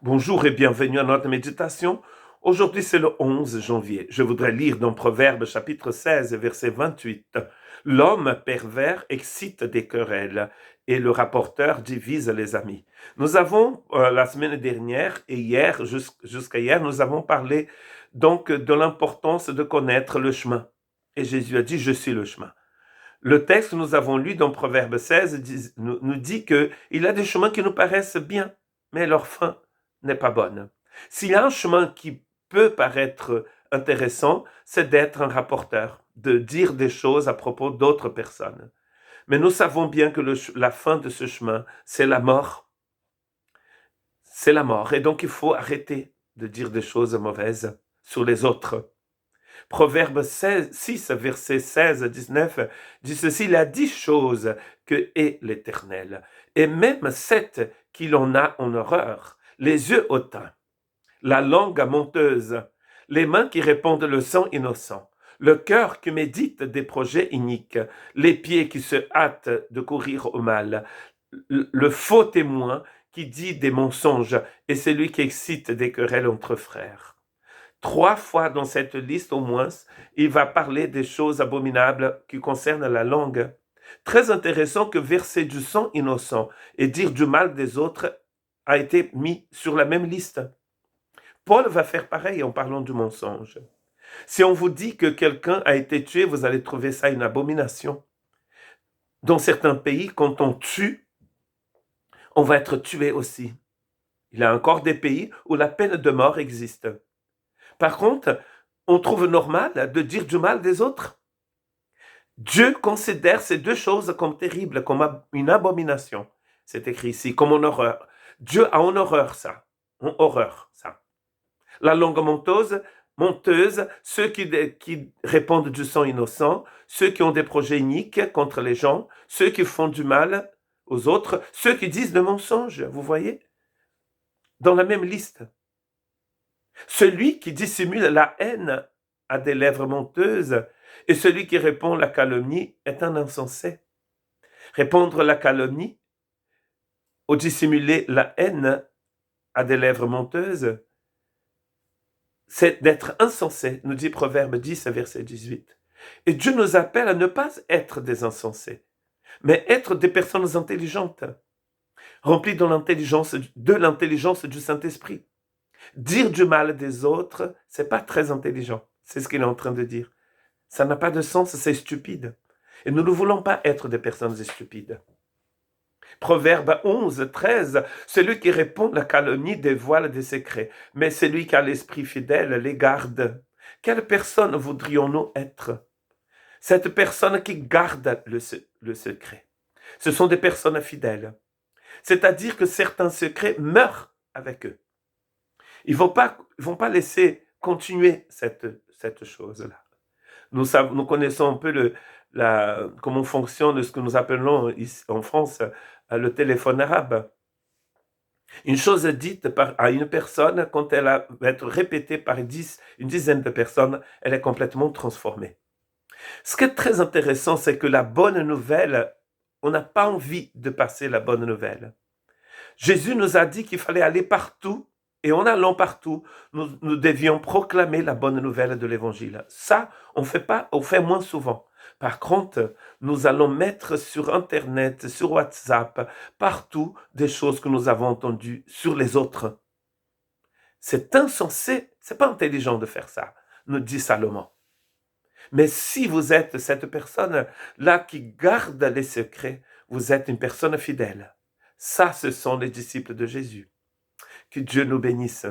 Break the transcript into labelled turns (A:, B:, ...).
A: Bonjour et bienvenue à notre méditation. Aujourd'hui, c'est le 11 janvier. Je voudrais lire dans Proverbes chapitre 16, verset 28. L'homme pervers excite des querelles et le rapporteur divise les amis. Nous avons, la semaine dernière et hier, jusqu'à hier, nous avons parlé donc de l'importance de connaître le chemin. Et Jésus a dit, je suis le chemin. Le texte que nous avons lu dans Proverbe 16 nous dit qu'il y a des chemins qui nous paraissent bien, mais leur fin n'est pas bonne. S'il y a un chemin qui peut paraître intéressant, c'est d'être un rapporteur, de dire des choses à propos d'autres personnes. Mais nous savons bien que la fin de ce chemin, c'est la mort. C'est la mort. Et donc il faut arrêter de dire des choses mauvaises sur les autres. Proverbe 6, verset 16 à 19, dit ceci, il a 10 choses que est l'Éternel, et même 7 qu'il en a en horreur, les yeux hautains, la langue menteuse, les mains qui répandent le sang innocent, le cœur qui médite des projets iniques, les pieds qui se hâtent de courir au mal, le faux témoin qui dit des mensonges, et celui qui excite des querelles entre frères. 3 fois dans cette liste au moins, il va parler des choses abominables qui concernent la langue. Très intéressant que verser du sang innocent et dire du mal des autres a été mis sur la même liste. Paul va faire pareil en parlant du mensonge. Si on vous dit que quelqu'un a été tué, vous allez trouver ça une abomination. Dans certains pays, quand on tue, on va être tué aussi. Il y a encore des pays où la peine de mort existe. Par contre, on trouve normal de dire du mal des autres. Dieu considère ces deux choses comme terribles, comme une abomination. C'est écrit ici, comme en horreur. Dieu a en horreur ça. En horreur ça. La langue menteuse, ceux qui répandent du sang innocent, ceux qui ont des projets iniques contre les gens, ceux qui font du mal aux autres, ceux qui disent des mensonges, vous voyez, dans la même liste. Celui qui dissimule la haine a des lèvres menteuses, et celui qui répond la calomnie est un insensé. Répondre la calomnie ou dissimuler la haine à des lèvres menteuses, c'est d'être insensé, nous dit Proverbe 10, verset 18. Et Dieu nous appelle à ne pas être des insensés, mais être des personnes intelligentes, remplies de l'intelligence du Saint-Esprit. Dire du mal des autres, c'est pas très intelligent. C'est ce qu'il est en train de dire. Ça n'a pas de sens, c'est stupide. Et nous ne voulons pas être des personnes stupides. Proverbe 11, 13, celui qui répond la calomnie dévoile des secrets, mais celui qui a l'esprit fidèle les garde. Quelle personne voudrions-nous être? Cette personne qui garde le secret. Ce sont des personnes fidèles. C'est-à-dire que certains secrets meurent avec eux. Ils vont pas laisser continuer cette chose-là. Nous connaissons un peu comment fonctionne ce que nous appelons ici, en France le téléphone arabe. Une chose dite à une personne, quand elle va être répétée par une dizaine de personnes, elle est complètement transformée. Ce qui est très intéressant, c'est que la bonne nouvelle, on n'a pas envie de passer la bonne nouvelle. Jésus nous a dit qu'il fallait aller partout, et en allant partout, nous devions proclamer la bonne nouvelle de l'évangile. Ça, on fait moins souvent. Par contre, nous allons mettre sur Internet, sur WhatsApp, partout des choses que nous avons entendues sur les autres. C'est insensé, c'est pas intelligent de faire ça, nous dit Salomon. Mais si vous êtes cette personne-là qui garde les secrets, vous êtes une personne fidèle. Ça, ce sont les disciples de Jésus. Que Dieu nous bénisse.